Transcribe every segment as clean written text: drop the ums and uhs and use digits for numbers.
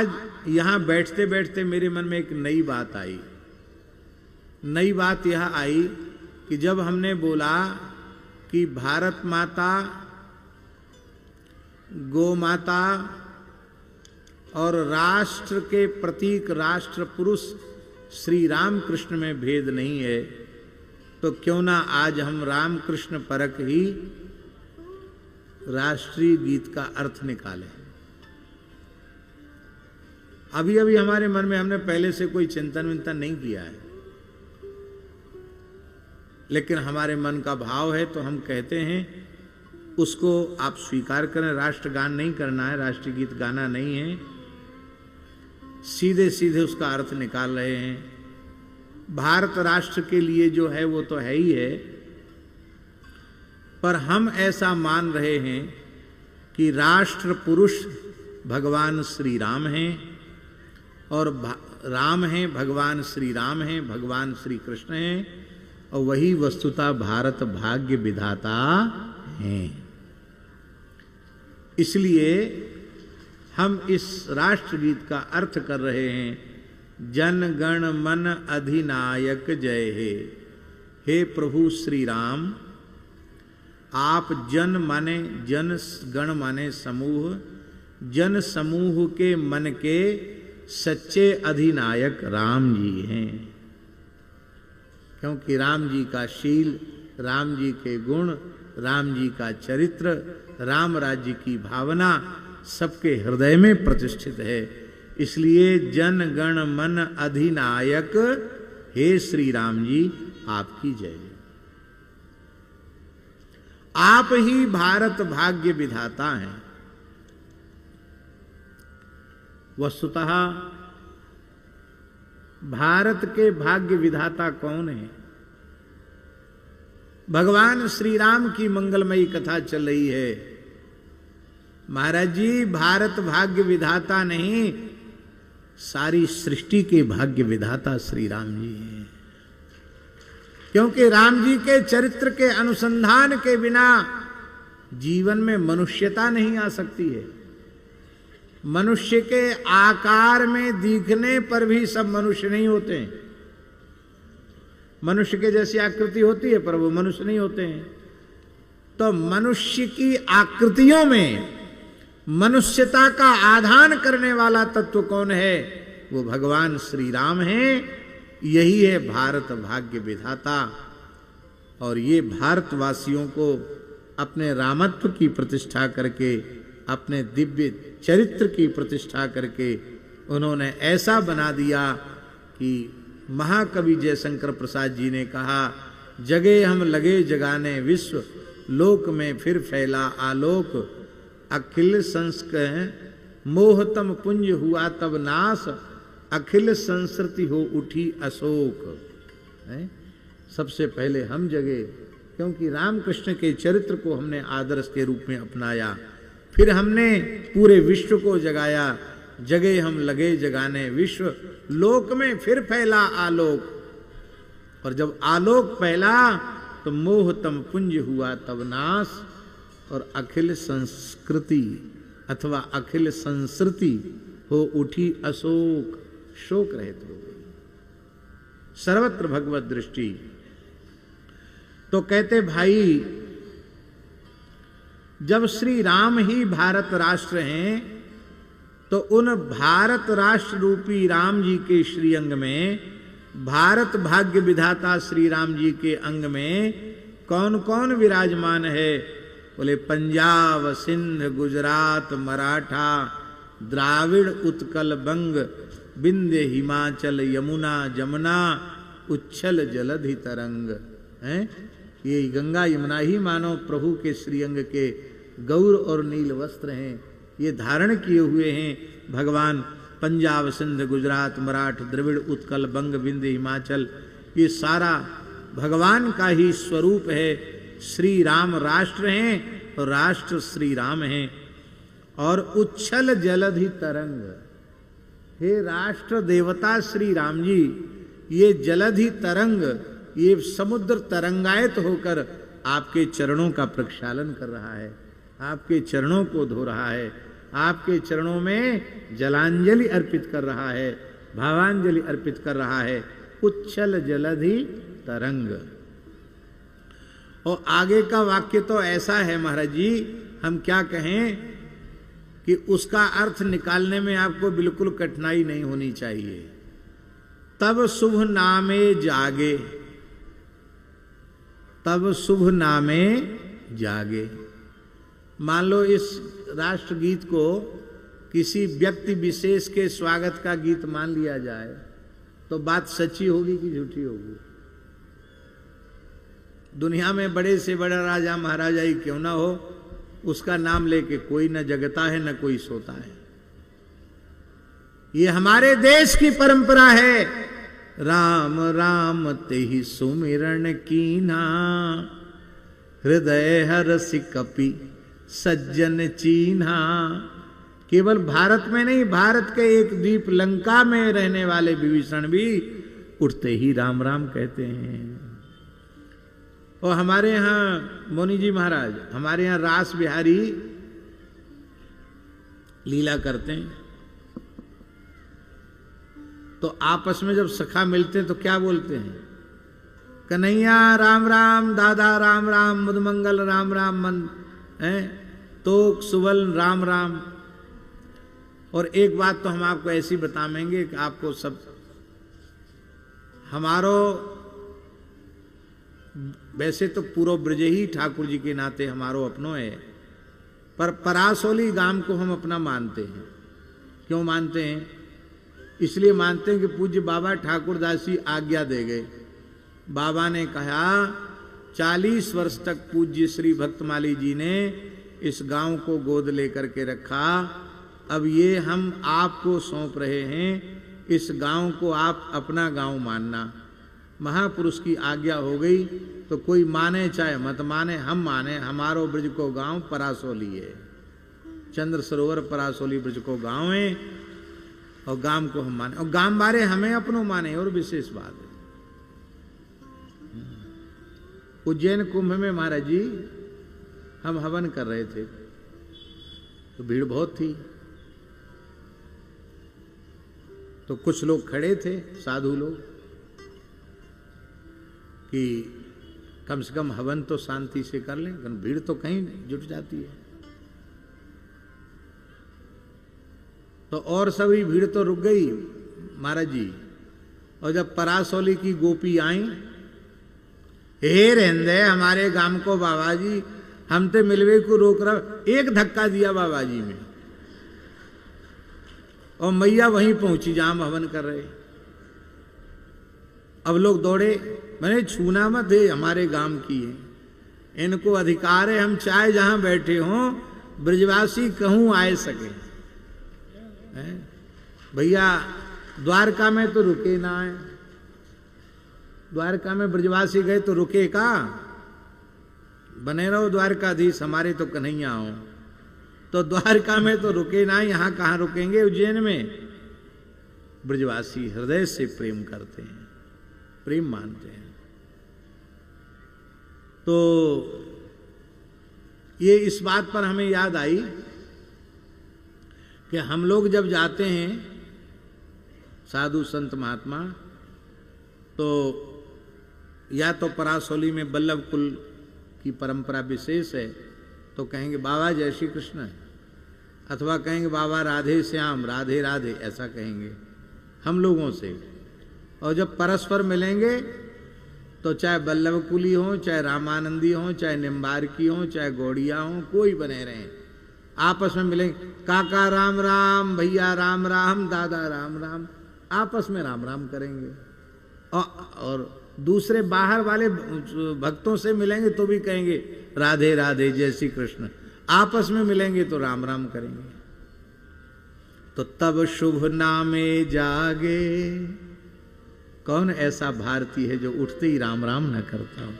आज यहां बैठते बैठते मेरे मन में एक नई बात आई। नई बात यह आई कि जब हमने बोला कि भारत माता, गौ माता और राष्ट्र के प्रतीक राष्ट्र पुरुष श्री राम कृष्ण में भेद नहीं है, तो क्यों ना आज हम राम कृष्ण परक ही राष्ट्रीय गीत का अर्थ निकालें। अभी अभी हमारे मन में, हमने पहले से कोई चिंतन विंतन नहीं किया है, लेकिन हमारे मन का भाव है तो हम कहते हैं उसको आप स्वीकार करें। राष्ट्रगान नहीं करना है, राष्ट्रीय गीत गाना नहीं है, सीधे सीधे उसका अर्थ निकाल रहे हैं। भारत राष्ट्र के लिए जो है वो तो है ही है, पर हम ऐसा मान रहे हैं कि राष्ट्र पुरुष भगवान श्री राम हैं और राम हैं, भगवान श्री राम हैं, भगवान श्री कृष्ण हैं, और वही वस्तुतः भारत भाग्य विधाता हैं। इसलिए हम इस राष्ट्रगीत का अर्थ कर रहे हैं, जन गण मन अधिनायक जय हे प्रभु श्री राम। आप जन माने जन, गण माने समूह, जन समूह के मन के सच्चे अधिनायक राम जी हैं। क्योंकि राम जी का शील, राम जी के गुण, राम जी का चरित्र, राम राज्य की भावना सबके हृदय में प्रतिष्ठित है। इसलिए जन गण मन अधिनायक हे श्री राम जी आपकी जय। आप ही भारत भाग्य विधाता हैं। वस्तुतः भारत के भाग्य विधाता कौन है? भगवान श्री राम की मंगलमयी कथा चल रही है। महाराज जी, भारत भाग्य विधाता नहीं, सारी सृष्टि के भाग्य विधाता श्री राम जी हैं। क्योंकि राम जी के चरित्र के अनुसंधान के बिना जीवन में मनुष्यता नहीं आ सकती है। मनुष्य के आकार में दिखने पर भी सब मनुष्य नहीं होते हैं। मनुष्य के जैसी आकृति होती है पर वो मनुष्य नहीं होते हैं। तो मनुष्य की आकृतियों में मनुष्यता का आधान करने वाला तत्व कौन है? वो भगवान श्री राम हैं। यही है भारत भाग्य विधाता। और ये भारतवासियों को अपने रामत्व की प्रतिष्ठा करके, अपने दिव्य चरित्र की प्रतिष्ठा करके उन्होंने ऐसा बना दिया कि महाकवि जयशंकर प्रसाद जी ने कहा, जगे हम लगे जगाने विश्व, लोक में फिर फैला आलोक, अखिल संस्कृत मोहतम पुंज हुआ तब नाश, अखिल संस्कृति हो उठी अशोक। सबसे पहले हम जगे, क्योंकि रामकृष्ण के चरित्र को हमने आदर्श के रूप में अपनाया। फिर हमने पूरे विश्व को जगाया, जगे हम लगे जगाने विश्व, लोक में फिर फैला आलोक। और जब आलोक फैला तो मोहतम पुंज हुआ तब नाश, और अखिल संस्कृति अथवा अखिल संस्कृति हो उठी अशोक, शोक रहित हो गई, सर्वत्र भगवत दृष्टि। तो कहते भाई, जब श्री राम ही भारत राष्ट्र हैं, तो उन भारत राष्ट्र रूपी राम जी के श्री अंग में, भारत भाग्य विधाता श्री राम जी के अंग में कौन कौन विराजमान है? बोले पंजाब सिंध गुजरात मराठा द्राविड़ उत्कल बंग, विंध्य हिमाचल यमुना जमुना, उच्छल जलधि तरंग। हैं? ये गंगा यमुना ही मानो प्रभु के श्रीअंग के गौर और नील वस्त्र हैं। ये धारण किए हुए हैं भगवान। पंजाब सिंध गुजरात मराठ द्रविड़ उत्कल बंग विंध्य हिमाचल, ये सारा भगवान का ही स्वरूप है। श्री राम राष्ट्र हैं और राष्ट्र श्री राम हैं। और उच्छल जलधि तरंग, हे राष्ट्र देवता श्री राम जी, ये जलधि तरंग, ये समुद्र तरंगायत होकर आपके चरणों का प्रक्षालन कर रहा है, आपके चरणों को धो रहा है। आपके चरणों में जलांजलि अर्पित कर रहा है, भावांजलि अर्पित कर रहा है। उच्छल जलधि तरंग। और आगे का वाक्य तो ऐसा है महाराज जी, हम क्या कहें कि उसका अर्थ निकालने में आपको बिल्कुल कठिनाई नहीं होनी चाहिए। तब शुभ नामे जागे, तब शुभ नामे जागे। मान लो इस राष्ट्रगीत को किसी व्यक्ति विशेष के स्वागत का गीत मान लिया जाए तो बात सच्ची होगी कि झूठी होगी? दुनिया में बड़े से बड़ा राजा महाराजा ही क्यों ना हो, उसका नाम लेके कोई न जगता है न कोई सोता है। ये हमारे देश की परंपरा है। राम राम तेहि सुमिरन कीना, हृदय हरसि कपि सज्जन चीन्हा। केवल भारत में नहीं, भारत के एक द्वीप लंका में रहने वाले विभीषण भी उठते ही राम राम कहते हैं। और हमारे यहाँ मोनी जी महाराज, हमारे यहाँ रास बिहारी लीला करते हैं, तो आपस में जब सखा मिलते हैं तो क्या बोलते हैं? कन्हैया राम राम, दादा राम राम, मुदमंगल राम राम, मन है तो सुबल राम राम। और एक बात तो हम आपको ऐसी बताएंगे कि आपको सब, हमारो वैसे तो पूरा ब्रज ही ठाकुर जी के नाते हमारो अपनो है, पर परासोली गांव को हम अपना मानते हैं। क्यों मानते हैं? इसलिए मानते हैं कि पूज्य बाबा ठाकुरदास जी आज्ञा दे गए। बाबा ने कहा 40 वर्ष तक पूज्य श्री भक्तमाली जी ने इस गांव को गोद लेकर के रखा। अब ये हम आपको सौंप रहे हैं, इस गांव को आप अपना गांव मानना। महापुरुष की आज्ञा हो गई तो कोई माने चाहे मत माने, हम माने। हमारो ब्रज को गांव परासोली है, चंद्र सरोवर परासोली ब्रज को गांव है, और गांव को हम माने, और गांव बारे हमें अपनों माने। और विशेष बात है, उज्जैन कुंभ में महाराज जी हम हवन कर रहे थे तो भीड़ बहुत थी, तो कुछ लोग खड़े थे, साधु लोग, कि कम से कम हवन तो शांति से कर लें, भीड़ तो कहीं जुट जाती है। तो और सभी भीड़ तो रुक गई महाराज जी। और जब परासोली की गोपी आई, हे रहंदे हमारे गांव को बाबा जी, हम तो मिलवे को रोक रहा, एक धक्का दिया बाबा जी में, और मैया वहीं पहुंची जहां हम हवन कर रहे। अब लोग दौड़े, मैंने छूना मत है, हमारे गांव की है, इनको अधिकार है, हम चाहे जहां बैठे हों ब्रजवासी कहूं आए सके। भैया द्वारका में तो रुके ना है, द्वारका में ब्रजवासी गए तो रुके का? बने रहो द्वारकाधीश, हमारे तो कन्हैया हो। तो द्वारका में तो रुके ना, यहां कहां रुकेंगे? उज्जैन में ब्रजवासी हृदय से प्रेम करते हैं, प्रेम मानते हैं। तो ये इस बात पर हमें याद आई कि हम लोग जब जाते हैं साधु संत महात्मा, तो या तो परासोली में बल्लभ कुल की परंपरा विशेष है तो कहेंगे बाबा जय श्री कृष्ण, अथवा कहेंगे बाबा राधे श्याम, राधे राधे, ऐसा कहेंगे हम लोगों से। और जब परस्पर मिलेंगे तो चाहे बल्लभ कुली हो, चाहे रामानंदी हो, चाहे निम्बारकी हो, चाहे गौड़िया हो, कोई बने रहें, आपस में मिलेंगे, काका राम राम, भैया राम राम, दादा राम राम, आपस में राम राम करेंगे। और दूसरे बाहर वाले भक्तों से मिलेंगे तो भी कहेंगे राधे राधे जय श्री कृष्ण, आपस में मिलेंगे तो राम राम करेंगे। तो तब शुभ नामे जागे। कौन ऐसा भारतीय है जो उठते ही राम राम न करता हो?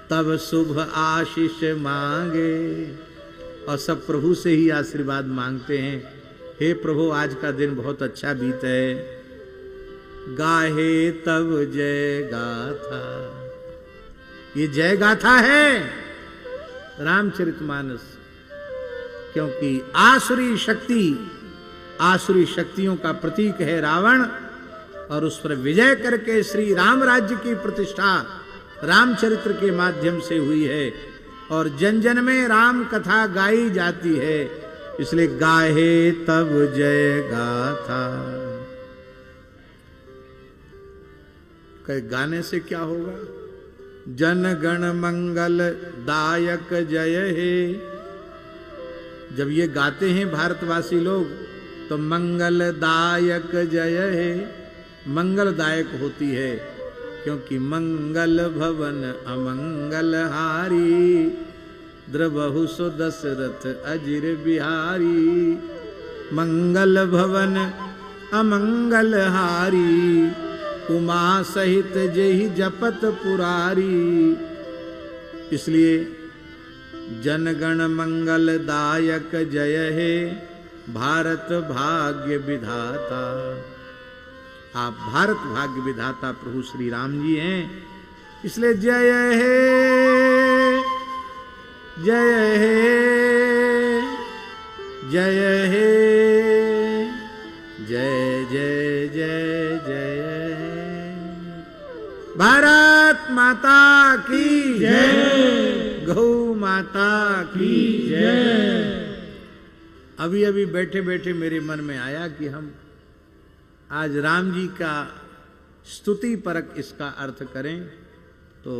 तब शुभ आशीष मांगे, और सब प्रभु से ही आशीर्वाद मांगते हैं। हे प्रभु आज का दिन बहुत अच्छा बीत है, गाहे तब जय गाथा। ये जय गाथा है रामचरितमानस। क्योंकि आसुरी शक्ति, आसुरी शक्तियों का प्रतीक है रावण, और उस पर विजय करके श्री राम राज्य की प्रतिष्ठा रामचरित्र के माध्यम से हुई है, और जन जन में राम कथा गाई जाती है, इसलिए गाहे तब जय गाथा। कहे गाने से क्या होगा? जन गण मंगल दायक जय हे। जब ये गाते हैं भारतवासी लोग तो मंगलदायक जय है, मंगलदायक होती है, क्योंकि मंगल भवन अमंगल हारी, द्रबहु सो दशरथ अजिर बिहारी। मंगल भवन अमंगल हारी, उमा सहित जेहि जपत पुरारी। इसलिए जनगण मंगल दायक जय हे, भारत भाग्य विधाता। आप भारत भाग्य विधाता प्रभु श्री राम जी हैं, इसलिए जय हे जय हे जय हे जय जय जय जय। भारत माता की जय, गौ माता की जय। अभी अभी बैठे बैठे मेरे मन में आया कि हम आज राम जी का स्तुति परक इसका अर्थ करें, तो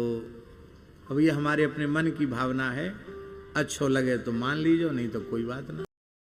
अब ये हमारे अपने मन की भावना है। अच्छो लगे तो मान लीजिए, नहीं तो कोई बात ना।